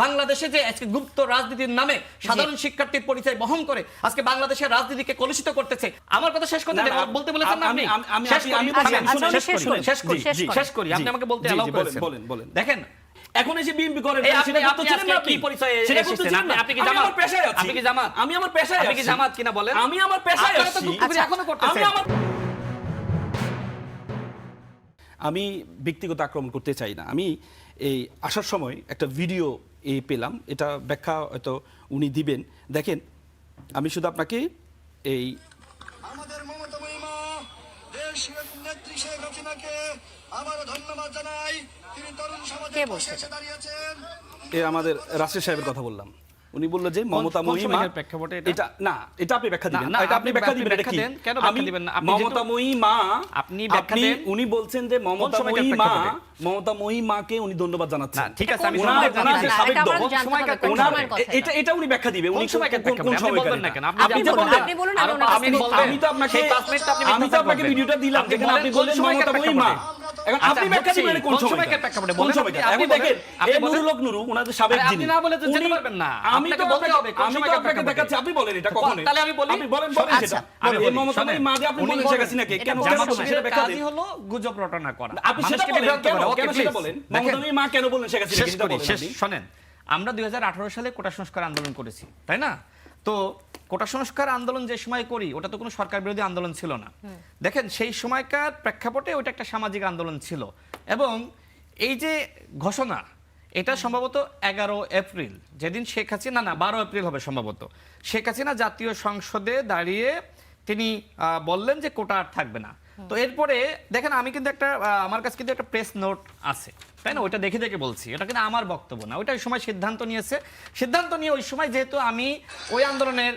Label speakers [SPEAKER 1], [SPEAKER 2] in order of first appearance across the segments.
[SPEAKER 1] বাংলাদেশে যে আজকে গুপ্ত রাজনীতির নামে সাধারণ শিক্ষার্থীর পরিচয় বহন করে আজকে বাংলাদেশের রাজনীতিকে কলুষিত করতেছে। আমার কথা শেষ করতে দেন, বলতে বলেছেন না আপনি? শেষ করি, আপনি আমাকে বলতে এলাও করেছেন।
[SPEAKER 2] বলেন।
[SPEAKER 1] দেখেন
[SPEAKER 2] এখন এসে বিএমপি করেন,
[SPEAKER 1] সেটা করতে ছিলেন না আপনি? সেটা করতে ছিলেন না আপনি? কি জামাত?
[SPEAKER 2] আমার পেশায় আছি।
[SPEAKER 1] আপনি কি জামাত?
[SPEAKER 2] আমি আমার পেশায় আছি।
[SPEAKER 1] আপনি কি জামাত কিনা বলেন?
[SPEAKER 2] আমি আমার পেশায়
[SPEAKER 1] আপনারা তো
[SPEAKER 2] আছি।
[SPEAKER 1] গুপ্তগিরি এখনো করতেছেন।
[SPEAKER 2] আমি ব্যক্তিগত আক্রমণ করতে চাই না। আমি এই আসার সময় একটা ভিডিও পেলাম, এটা ব্যাখ্যা হয়তো উনি দিবেন। দেখেন, আমি শুধু আপনাকে এই
[SPEAKER 3] আমাদের মমতা মহিমা দেশ নেত্রী শেখ হাসিনাকে আবারও ধন্যবাদ জানাই। তিনি তরুণ সমাজের পাশে এসে দাঁড়িয়েছেন।
[SPEAKER 2] আমাদের রাশেদ সাহেবের কথা বললাম। উনি বলল যে মমতা মহিমা
[SPEAKER 1] প্রেক্ষাপটে
[SPEAKER 2] এটা না, এটা আপনি ব্যাখ্যা দিবেন।
[SPEAKER 1] না,
[SPEAKER 2] এটা আপনি ব্যাখ্যা দিবেন, এটা কি?
[SPEAKER 1] কেন ব্যাখ্যা দিবেন না?
[SPEAKER 2] মমতা মহিমা
[SPEAKER 1] আপনি ব্যাখ্যা দেন।
[SPEAKER 2] উনি বলছেন যে মমতা মহিমাকে উনি ধন্যবাদ জানাচ্ছেন।
[SPEAKER 1] ঠিক আছে, আমি
[SPEAKER 2] এটা উনি ব্যাখ্যা দিবেন। উনি কোন সময়
[SPEAKER 1] বলবেন না কেন?
[SPEAKER 2] আপনি বলেন, আমি তো আপনাকে ভিডিওটা দিলাম, যেখানে আপনি বললেন মমতা মহিমা। এখন আপনি ব্যাখ্যা দিবেন কোন সময়? কোন সময়? আপনি দেখেন, এই নুরুল হক নুরু ওনাদের সাবেক যিনি,
[SPEAKER 1] আপনি না বলে তো যেতে পারবেন না।
[SPEAKER 2] আমি তো বলতে হবে কোন সময় আপনাকে দেখাচ্ছি, আপনি বলেন এটা কখন?
[SPEAKER 1] তাহলে আমি বলি,
[SPEAKER 2] আপনি বলেন সেটা। এই মমতা মহিমা যে আপনি বলেন শেখ হাসিনাকে কেন সেটা ব্যাখ্যা দিন।
[SPEAKER 1] কাজই হলো গুজব রটনা করা।
[SPEAKER 2] আপনি সেটা বলেন, কেন সেটা বলেন? মমতা মহিমা কেন বলেন শেখ হাসিনাকে সেটা বলেন।
[SPEAKER 1] শুনেন, আমরা 2018 সালে কোটা সংস্কার আন্দোলন করেছি, তাই না? তো কোটা সংস্কার আন্দোলন যে সময় করি, ওটা তো কোনো সরকার বিরোধী আন্দোলন ছিল না। দেখেন, সেই সময়কার প্রেক্ষাপটে ওটা একটা সামাজিক আন্দোলন ছিল। এবং এই যে ঘোষণা, এটা সম্ভবত 11 এপ্রিল, যেদিন শেখ হাসিনা, না 12 এপ্রিল হবে সম্ভবত, শেখ হাসিনা জাতীয় সংসদে দাঁড়িয়ে তিনি বললেন যে কোটা আর থাকবে না। তো এরপরে দেখেন, আমি কিন্তু একটা আমার কাছে কিন্তু একটা প্রেস নোট আছে, তাই না? ওইটা দেখে দেখে বলছি, এটা কিন্তু আমার বক্তব্য না। ওইটা ওই সময় সিদ্ধান্ত নিয়ে ওই সময় যেহেতু আমি ওই আন্দোলনের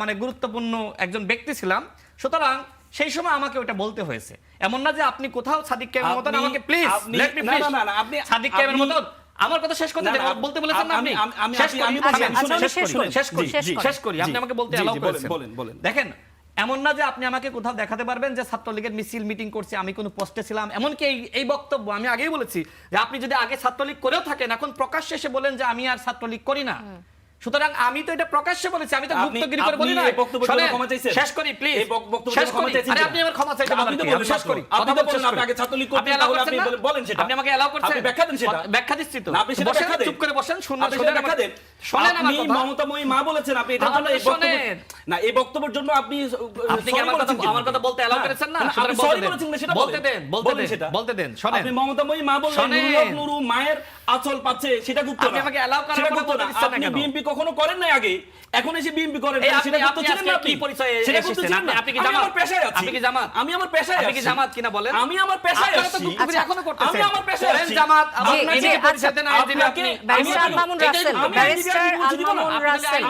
[SPEAKER 1] মানে গুরুত্বপূর্ণ একজন ব্যক্তি ছিলাম, সুতরাং সেই সময় আমাকে ওটা বলতে হয়েছে। এমন না যে আপনি কোথাও সাদিক কায়েমের মতন আমাকে প্লিজ লেট মি প্লিজ, না আপনি সাদিক কায়েমের মতন আমার কথা শেষ করতে দেন, বলতে বলেছেন না আপনি? শেষ করি, আপনি আমাকে বলতে এলাও করেছেন।
[SPEAKER 2] বলেন।
[SPEAKER 1] দেখেন, এমন না যে আপনি আমাকে কোথাও দেখাতে পারবেন যে ছাত্রলীগের মিছিল মিটিং করছে, আমি কোনো পোস্টে ছিলাম। এমনকি এই বক্তব্য আমি আগেই বলেছি যে আপনি যদি আগে ছাত্রলীগ করেও থাকেন, এখন প্রকাশ্যে এসে বলেন যে আমি আর ছাত্রলীগ করি না। সুতরাং আমি তো এটা প্রকাশ্যে বলেছি, আমি তো গুপ্তগিরি করে বলি না। শেষ করি প্লিজ, শেষ করি। আরে আপনি আমার ক্ষমা চাইতে বলেন, আমি শেষ করি।
[SPEAKER 2] আপনি তো বলেন আপনি আগে ছাত্রলীগ করতেন, তাহলে আপনি বলেন সেটা।
[SPEAKER 1] আপনি আমাকে এলাও করছেন,
[SPEAKER 2] আপনি ব্যাখ্যা দেন সেটা।
[SPEAKER 1] ব্যাখ্যা দিচ্ছি তো।
[SPEAKER 2] আপনি সেটা ব্যাখ্যা দেন,
[SPEAKER 1] চুপ করে বসেন, শুনুন,
[SPEAKER 2] শুনুন ব্যাখ্যা দেন।
[SPEAKER 1] শুনেন
[SPEAKER 2] আপনি মমতা মহিমা বলেছেন, আপনি এটার জন্য এই বক্তব্য না, এই বক্তব্যের জন্য আপনি
[SPEAKER 1] কি আমার কথা বলতে এলাও করেছেন না?
[SPEAKER 2] আপনি সরি বলেছেন না, সেটা
[SPEAKER 1] বলতে দেন। শুনেন,
[SPEAKER 2] আপনি মমতা মহিমা বললেন নুরুল হক নুরু মায়ের আঁচল পাচ্ছে, সেটা গুপ্ত না।
[SPEAKER 1] আপনি আমাকে এলাও করার পর বলতে দিচ্ছেন না কেন?
[SPEAKER 2] আপনি বিএমপি কখনো করেন নাই আগে, এখন এসে বিএমপি করেন, সেটা গুপ্ত ছিলেন না? আপনি
[SPEAKER 1] কি পরিচয়
[SPEAKER 2] সেটা গুপ্ত ছিলেন না?
[SPEAKER 1] আপনি কি জামাত?
[SPEAKER 2] আমার পেশায় আছি।
[SPEAKER 1] আপনি কি জামাত?
[SPEAKER 2] আমি আমার পেশায় আছি।
[SPEAKER 1] আপনি কি জামাত কিনা বলেন?
[SPEAKER 2] আমি আমার পেশায় আছি।
[SPEAKER 1] আপনারা তো গুপ্তগিরি এখনো করতেছেন।
[SPEAKER 2] আমি আমার পেশায় আছি।
[SPEAKER 1] জামাত, আপনি
[SPEAKER 4] জি,
[SPEAKER 1] এই পরিচয় দেন, আইন দিবেন আপনি।
[SPEAKER 4] ব্যারিস্টার আল-মামুন রাসেল, ব্যারিস্টার আল-মামুন রাসেল,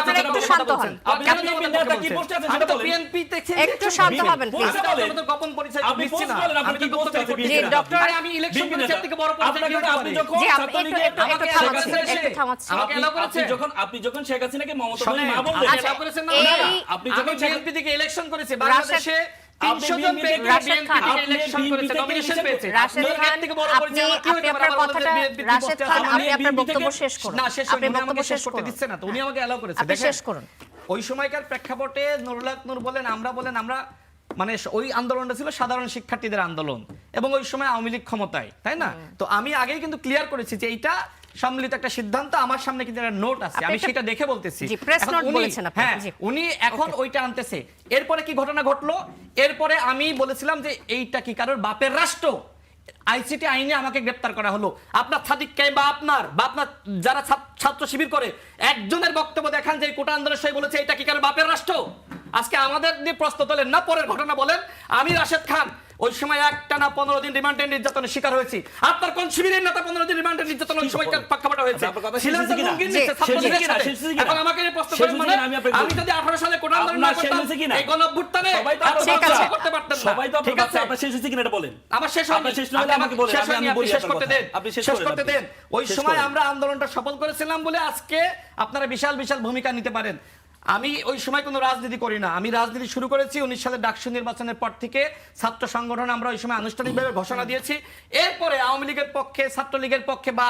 [SPEAKER 4] আপনারা একটু শান্ত হন। একটু শান্ত হবেন প্লিজ।
[SPEAKER 1] গোপন পরিচয়
[SPEAKER 2] আপনি
[SPEAKER 1] দিচ্ছি না।
[SPEAKER 2] বলেন, আপনি কি বলতে চাইছেন?
[SPEAKER 4] জি, ডক্টর,
[SPEAKER 1] আমি ইলেকশন করেছি, থেকে বড় পরিচয়
[SPEAKER 2] আপনি যখন
[SPEAKER 4] জি, একটু থামাচ্ছি।
[SPEAKER 1] আমাকে এলাও করেছে।
[SPEAKER 2] আপনি যখন শেখ হাসিনাকে মমতা
[SPEAKER 1] শুনেন,
[SPEAKER 2] মহিমা বললেন,
[SPEAKER 1] আমাকে এলাও করেছেন না?
[SPEAKER 2] আপনি
[SPEAKER 1] আমি
[SPEAKER 2] যখন
[SPEAKER 1] বিএনপি থেকে ইলেকশন করেছি, বাংলাদেশে 300 জন বিএনপি থেকে ইলেকশন করেছে, নমিনেশন পেয়েছে।
[SPEAKER 4] রাশেদ খান, আপনি আপনার কথাটা, রাশেদ খান, আপনি আপনার বক্তব্য শেষ করুন।
[SPEAKER 1] না, শেষ
[SPEAKER 4] আপনি
[SPEAKER 1] করুন,
[SPEAKER 4] বক্তব্য
[SPEAKER 1] আমাকে শেষ
[SPEAKER 4] শেষ
[SPEAKER 1] করতে
[SPEAKER 4] করুন।
[SPEAKER 1] দিচ্ছে না তো, উনি আমাকে এলাও করেছে।
[SPEAKER 4] আপনি
[SPEAKER 1] দেখেন,
[SPEAKER 4] শেষ করুন।
[SPEAKER 1] ওই সময়কার প্রেক্ষাপটে নুরুল হক নূর বলেন, আমরা মানে ওই আন্দোলনটা ছিল সাধারণ শিক্ষার্থীদের আন্দোলন, এবং ওই সময় আওয়ামী লীগ ক্ষমতায়, তাই না? তো আমি আগেই কিন্তু ক্লিয়ার করেছি যে এইটা সম্মিলিত একটা সিদ্ধান্ত। আমার সামনে কিন্তু একটা নোট আছে, আমি সেটা দেখে বলতেছি। হ্যাঁ, উনি এখন ওইটা আনতেছে। এরপরে কি ঘটনা ঘটলো? এরপরে আমি বলেছিলাম যে এইটা কি কারোর বাপের রাষ্ট্র? আইসিটি আইনে আমাকে গ্রেফতার করা হলো। আপনার সাদিক কায়েম বা আপনার যারা ছাত্র শিবির করে একজনের বক্তব্য দেখান যে কোটা আন্দোলনের সময় বলেছে এটা কি কারোর বাপের রাষ্ট্র? আজকে আমাদের নিয়ে প্রশ্ন তোলেন না, পরের ঘটনা বলেন। আমি রাশেদ খান ওই সময় একটানা 15 দিন রিমান্ডের নির্যাতনের শিকার হয়েছি। আপনার কোন শিবিরের নেতা 15 দিন রিমান্ডের নির্যাতন ওই সময় প্রেক্ষাপটে হয়েছে? এখন আমাকে এই প্রশ্ন করেন, মানে আমি যদি 18 সালে কোটা আন্দোলন না করতাম, এই গণঅভ্যুত্থানে করতে পারতেন না।
[SPEAKER 2] সবাই তো ঠিক আছে, আপনার শেষ হয়েছে কিনা এটা বলেন।
[SPEAKER 1] আমার শেষ হয়নি,
[SPEAKER 2] শেষ হলে আমাকে বলেন, আমি
[SPEAKER 1] শেষ করতে দেন, শেষ করতে দেন। ওই সময় আমরা আন্দোলনটা সফল করেছিলাম বলে আজকে আপনারা বিশাল বিশাল ভূমিকা নিতে পারেন। আমি ওই সময় কোনো রাজনীতি করি না। আমি রাজনীতি শুরু করেছি 19 সালের ডাকসু নির্বাচনের পর থেকে। ছাত্র সংগঠন আমরা ওই সময় আনুষ্ঠানিকভাবে ঘোষণা দিয়েছি। এরপরে আওয়ামী লীগের পক্ষে, ছাত্রলীগের পক্ষে বা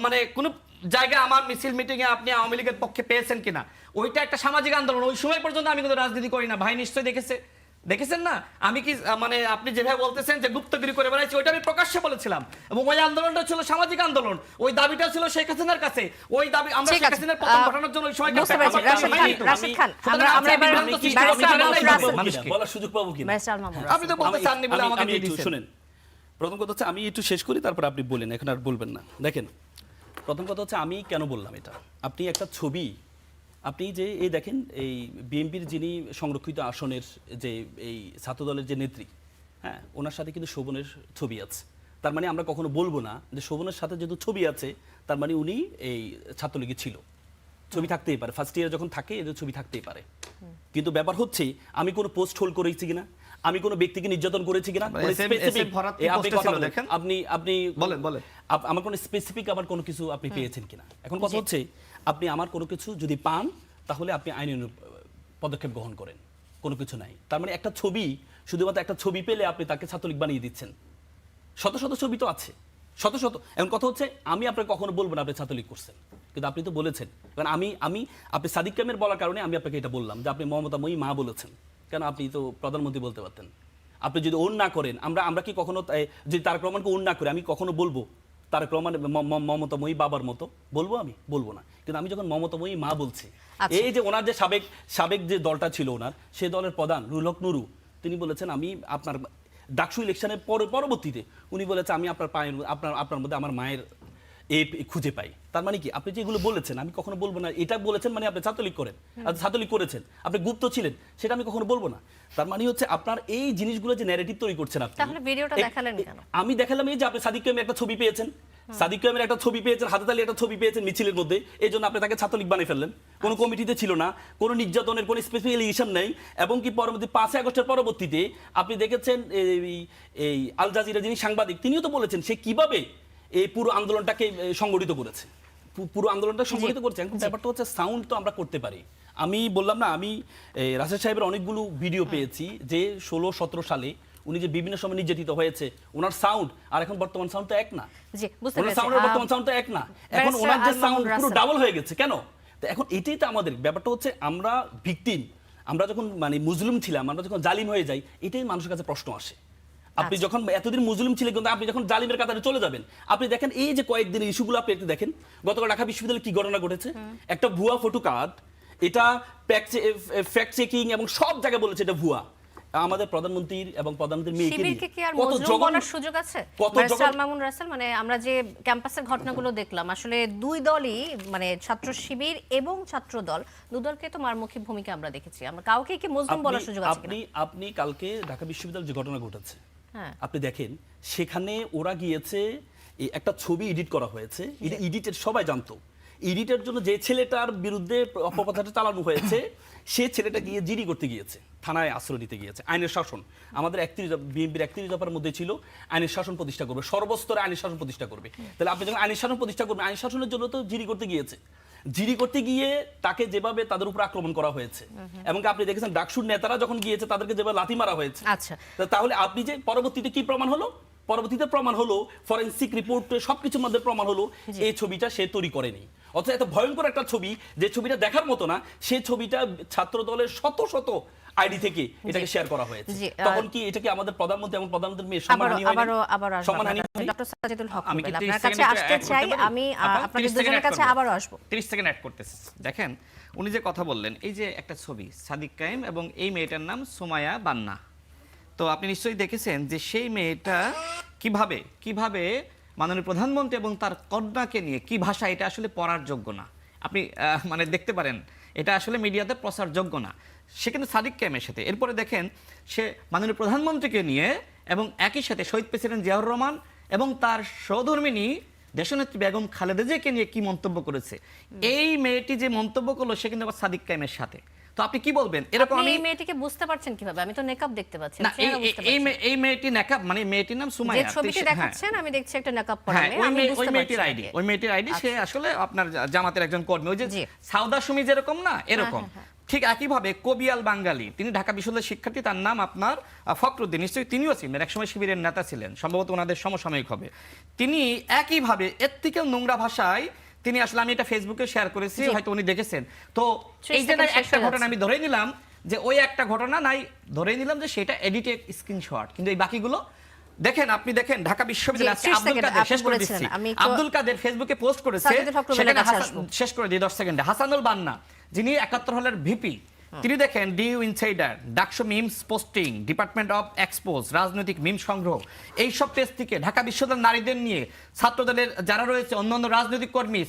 [SPEAKER 1] মানে কোনো জায়গায় আমার মিছিল মিটিংয়ে আপনি আওয়ামী লীগের পক্ষে পেয়েছেন কিনা, ওইটা একটা সামাজিক আন্দোলন। ওই সময় পর্যন্ত আমি কোনো রাজনীতি করি না। ভাই নিশ্চয়ই দেখেছেন না আমি কি মানে আপনি যেভাবে বলতেছেন যে গুপ্তগিরি করে বেড়াচ্ছি, ওইটা আমি প্রকাশ্যে বলেছিলাম। এবং ওই আন্দোলনটা ছিল সামাজিক আন্দোলন। ওই দাবিটা ছিল শেখ হাসিনার কাছে। ওই দাবি আমরা শেখ হাসিনার পতন ঘটানোর জন্য ওই সময়
[SPEAKER 4] বুঝতে পেরেছি। রাশেদ খান, আমরা এবার
[SPEAKER 2] বলার সুযোগ পাবো কিনা?
[SPEAKER 1] আপনি তো বলতে চাননি বলে আমাকে দিয়ে
[SPEAKER 2] একটু
[SPEAKER 1] দিয়েছেন।
[SPEAKER 2] শুনেন, প্রথম কথা হচ্ছে আমি একটু শেষ করি, তারপর আপনি বলেন, এখন আর বলবেন না। দেখেন, প্রথম কথা হচ্ছে আমি কেন বললাম এটা। আপনি একটা ছবি, আপনি যে এই দেখেন এই বিএনপির যিনি সংরক্ষিত আসনের যে এই ছাত্রদলের যে নেত্রী, হ্যাঁ, ওনার সাথে কিন্তু শোভনের ছবি আছে। তার মানে আমরা কখনো বলবো না যে শোভনের সাথে যেহেতু ছবি আছে তার মানে উনি এই ছাত্রলীগে ছিল। ছবি থাকতেই পারে, ফার্স্ট ইয়ারে যখন থাকে এদের ছবি থাকতেই পারে। কিন্তু ব্যাপার হচ্ছে আমি কোনো পোস্ট হোল্ড করেছি কিনা, আমি কোনো ব্যক্তিকে নির্যাতন করেছি কিনা, আপনি
[SPEAKER 1] বলেন
[SPEAKER 2] আমার কোনো স্পেসিফিক আমার কোনো কিছু আপনি পেয়েছেন কিনা। এখন কথা হচ্ছে আপনি আমার কোনো কিছু যদি পান তাহলে আপনি আইনি পদক্ষেপ গ্রহণ করেন, কোনো কিছু নাই। তার মানে একটা ছবি, শুধুমাত্র একটা ছবি পেলে আপনি তাকে ছাত্রলীগ বানিয়ে দিচ্ছেন। শত শত ছবি তো আছে, শত শত। এখন কথা হচ্ছে আমি আপনাকে কখনো বলবো না আপনি ছাত্রলীগ করছেন, কিন্তু আপনি তো বলেছেন। কারণ আমি আপনি সাদিক কায়েমের বলার কারণে আমি আপনাকে এটা বললাম যে আপনি মমতাময়ী মা বলেছেন। কেন আপনি তো প্রধানমন্ত্রী বলতে পারতেন। আপনি যদি ওন না করেন, আমরা কি কখনো যদি তারেক রহমানকে ওন না করে আমি কখনো বলবো তারেক রহমান মমতাময়ী বাবার মতো বলবো? আমি বলবো না। কিন্তু আমি যখন মমতাময়ী মা বলছি, এই যে ওনার যে সাবেক যে দলটা ছিল ওনার, সেই দলের প্রধান রুহুল হক নুরু, তিনি বলেছেন আমি আপনার ডাকসু ইলেকশনের পরবর্তীতে উনি বলেছে আমি আপনার পায়ের আপনার মধ্যে আমার মায়ের খুঁজে পাই। তার মানে কি আপনি যেগুলো বলেছেন আমি কখনো বলবো না এটা বলেছেন মানে আপনি ছাত্রলীগ করেন, ছাত্রলীগ করেছেন, আপনি গুপ্ত ছিলেন, সেটা আমি কখনো বলবো না। তার মানে হচ্ছে আপনার এই জিনিসগুলো যে ন্যারেটিভ তৈরি করছেন আপনি।
[SPEAKER 4] তাহলে ভিডিওটা দেখালেন কেন?
[SPEAKER 2] আমি দেখালাম এই যে আপনি সাদিক কায়েমের একটা ছবি পেয়েছেন, সাদিক কায়েমের একটা ছবি পেয়েছেন, হাতেত আলী একটা ছবি পেয়েছেন মিছিলের মধ্যে, এই জন্য আপনি তাকে ছাত্রলীগ বানিয়ে ফেললেন। কোনো কমিটিতে ছিল না, কোনো নির্যাতনের কোনো স্পেসিফিক এলিগেশন নেই। এবং কি পরবর্তী 5 আগস্টের পরবর্তীতে আপনি দেখেছেন এই আল জাজিরা যিনি সাংবাদিক, তিনিও তো বলেছেন সে কিভাবে এই পুরো আন্দোলনটাকে সংগঠিত করেছে, পুরো আন্দোলনটা সংগঠিত করেছে। এখন ব্যাপারটা হচ্ছে সাউন্ড তো আমরা করতে পারি। আমি বললাম না, আমি রাশেদ সাহেবের অনেকগুলো ভিডিও পেয়েছি যে 16-17 সালে উনি যে বিভিন্ন সময় নির্যাতিত হয়েছে, ওনার সাউন্ড আর এখন বর্তমান সাউন্ড তো এক না।
[SPEAKER 4] জি, বুঝতে
[SPEAKER 2] ওনার
[SPEAKER 4] পেরেছি।
[SPEAKER 2] সাউন্ড বর্তমান সাউন্ড তো এক না। এখন ওনার যে সাউন্ড পুরো ডাবল হয়ে গেছে কেন? তো এখন এটাই তো আমাদের ব্যাপারটা হচ্ছে আমরা ভিকটিম, আমরা যখন মানে মুসলিম ছিলাম, আমরা যখন জালিম হয়ে যাই, এটাই মানুষের কাছে প্রশ্ন আসে। আপনি যখন এতদিন মুসলিম ছিলেন, কিন্তু আপনি যখন জালিমের কাতারে চলে যাবেন, আপনি দেখেন এই যে কয়েকদিনের ইস্যুগুলো আপনি একটু দেখেন। গতকাল ঢাকা বিশ্ববিদ্যালয়ে কি ঘটনা ঘটেছে, একটা ভুয়া ফটো কার্ড, এটা ফ্যাক্ট চেকিং এবং সব জায়গায় বলেছে এটা ভুয়া। আমাদের প্রধানমন্ত্রীর এবং প্রধানমন্ত্রীর মেয়েকে
[SPEAKER 4] শিবিরকে কি আর মজলুম বলার সুযোগ আছে? ব্যারিস্টার মামুন রাসেল, মানে আমরা যে ক্যাম্পাসের ঘটনাগুলো দেখলাম, আসলে দুই দলই মানে ছাত্র শিবির এবং ছাত্র দল দুদলকে তো মারমুখী ভূমিকা আমরা দেখেছি। আমরা কাউকে কি মজলুম বলার সুযোগ আছে কিনা?
[SPEAKER 2] আপনি কালকে ঢাকা বিশ্ববিদ্যালয়ে যে ঘটনা ঘটেছে,
[SPEAKER 4] হ্যাঁ,
[SPEAKER 2] আপনি দেখেন সেখানে ওরা গিয়েছে, একটা ছবি এডিট করা হয়েছে, এডিটের সবাই জানতো। এডিটের জন্য যে ছেলেটার বিরুদ্ধে অপপ্রচারটা চালানো হয়েছে, সে ছেলেটা গিয়ে জিডি করতে গিয়েছে, থানায় আশ্রয় নিতে গিয়েছে। আইনের শাসন আমাদের বিএনপির 31 দফার মধ্যে ছিল আইনের শাসন প্রতিষ্ঠা করবে, সর্বস্তরে আইনের শাসন প্রতিষ্ঠা করবে। তাহলে আপনি যখন আইনের শাসন প্রতিষ্ঠা করবেন, আইন শাসনের জন্য তো জিডি করতে গিয়েছে। জিডি করতে গিয়ে তাকে যেভাবে তাদের উপর আক্রমণ করা হয়েছে, এবং আপনি দেখেছেন ডাকসুর নেতারা যখন গিয়েছে তাদেরকে যেভাবে লাথি মারা হয়েছে।
[SPEAKER 4] আচ্ছা,
[SPEAKER 2] তাহলে আপনি যে পরবর্তীতে কি প্রমাণ হলো? পরবর্তীতে প্রমাণ হলো, ফরেনসিক রিপোর্ট সবকিছুর মধ্যে প্রমাণ হলো এই ছবিটা সে তৈরি করেনি। অথচ এত ভয়ঙ্কর একটা ছবি, যে ছবিটা দেখার মতো না, সেই ছবিটা ছাত্র দলের শত শত আইডি থেকে এটাকে শেয়ার করা হয়েছে। তখন কি এটা কি আমাদের প্রধানমন্ত্রী এবং প্রধানমন্ত্রীর মেয়ে সম্মানহানি হয় না?
[SPEAKER 4] আবার
[SPEAKER 2] সম্মানহানি।
[SPEAKER 4] ডক্টর সাজিদুল হক,
[SPEAKER 1] আমি
[SPEAKER 4] আপনার কাছে আসতে চাই, আমি আপনাদের দুজনের কাছে আবার আসব।
[SPEAKER 1] 30 সেকেন্ড অ্যাড করতেছি। দেখেন উনি যে কথা বললেন, এই যে একটা ছবি সাদিক কায়েম এবং এই মেয়েটার নাম সুমাইয়া বান্না, তো আপনি নিশ্চয়ই দেখেছেন যে সেই মেয়েটা কিভাবে মাননীয় প্রধানমন্ত্রী এবং তার কন্যাকে নিয়ে কি ভাষা, এটা আসলে পড়ার যোগ্য না। আপনি মানে দেখতে পারেন এটা আসলে মিডিয়াতে প্রচারযোগ্য না। সে কিন্তু সাদিক কায়েমের সাথে, এরপরে দেখেন সে মাননীয় প্রধানমন্ত্রীকে নিয়ে এবং একই সাথে শহীদ প্রেসিডেন্ট জিয়াউর রহমান এবং তার সহধর্মিণী দেশনেত্রী বেগম খালেদা জিয়াকে নিয়ে কি মন্তব্য করেছে। এই মেয়েটি যে মন্তব্য করলো সে কিন্তু আবার সাদিক কায়েমের সাথে। তো আপনি কি বলবেন? এরকম
[SPEAKER 4] আপনি এই মেয়েটিকে বুঝতে পারছেন কিভাবে? আমি তো নেকআপ দেখতে পাচ্ছি না।
[SPEAKER 1] এই মেয়েটি নেকআপ, মানে মেয়েটির নাম সুমাইয়া,
[SPEAKER 4] যে ছবিতে দেখাচ্ছেন আমি দেখছি একটা নেকআপ পরা মেয়ে। আমি বুঝতে পারছি
[SPEAKER 1] ওই মেয়েটির আইডি সে আসলে আপনার জামাতের একজন কর্মী, ওই যে সাউদা সুমি যেরকম না এরকম। ঠিক একইভাবে কবিয়াল বাঙালি, তিনি ঢাকা বিশ্ববিদ্যালয়ের শিক্ষার্থী, তার নাম আপনার ফখরুদ্দিন, নিশ্চয়ই তিনিও ছিলেন, একসময় শিবিরের নেতা ছিলেন, সম্ভবত ওনাদের সমসাময়িক হবে। তিনি একইভাবে এর থেকেও নোংরা ভাষায় তিনি আসলে, আমি এটা ফেসবুকে শেয়ার করেছি, হয়তো উনি দেখেছেন। তো এই যে একটা ঘটনা আমি ধরে নিলাম যে ওই একটা ঘটনা নাই, ধরে নিলাম যে সেটা এডিটেড স্ক্রিনশট, কিন্তু এই বাকিগুলো দেখেন, আপনি দেখেন ঢাকা বিশ্ববিদ্যালয় আব্দুল কাদের, শেষ করে দিচ্ছি, আব্দুল কাদের ফেসবুকে পোস্ট করেছে, সেখানে শেষ করে দিই 10 সেকেন্ডে, হাসানুল বান্না যিনি 71 হলের ভিপি, তিনি দেখেন DU insider, DUCSU memes posting, department of expose, রাজনৈতিক মিম সংগ্রহ, এইসব পেজ থেকে ঢাকা বিশ্ববিদ্যালয়ের নারীদের নিয়ে, ছাত্রদলের যারা রয়েছে, অন্যান্য রাজনৈতিক কর্মী,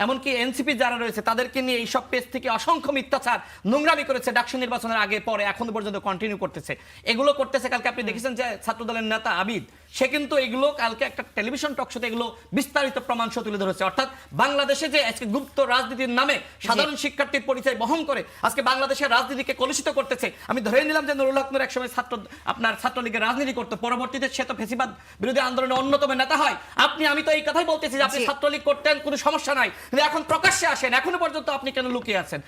[SPEAKER 1] এমনকি এনসিপি যারা রয়েছে তাদেরকে নিয়ে এইসব পেজ থেকে অসংখ্য মিথ্যাচার, নোংরামি করেছে, ডাকসু নির্বাচনের আগে পরে এখনো পর্যন্ত কন্টিনিউ করতেছে। এগুলো করতেছে। কালকে আপনি দেখেছেন যে ছাত্রদলের নেতা আবিদ, সে কিন্তু এগুলো কালকে একটা টেলিভিশন টক শোতে এগুলো বিস্তারিত প্রমাণ সহ তুলে ধরেছে। অর্থাৎ বাংলাদেশে যে আজকে গুপ্ত রাজনীতির নামে সাধারণ শিক্ষার্থীর পরিচয় বহন করে আজকে বাংলাদেশের রাজনীতিকে কলুষিত করতেছে। আমি ধরে নিলাম যে নুরুল হক নূর একসময় ছাত্রলীগের রাজনীতি করতো, পরবর্তীতে সে তো ফ্যাসিবাদ বিরোধী আন্দোলনের অন্যতম নেতা হয়। আমি তো এই কথাই বলতেছি যে আপনি ছাত্রলীগ করতেন, কোনো সমস্যা নাই, কিন্তু এখন প্রকাশ্যে আসেন, এখনো পর্যন্ত আপনি কেন লুকিয়ে আছেন?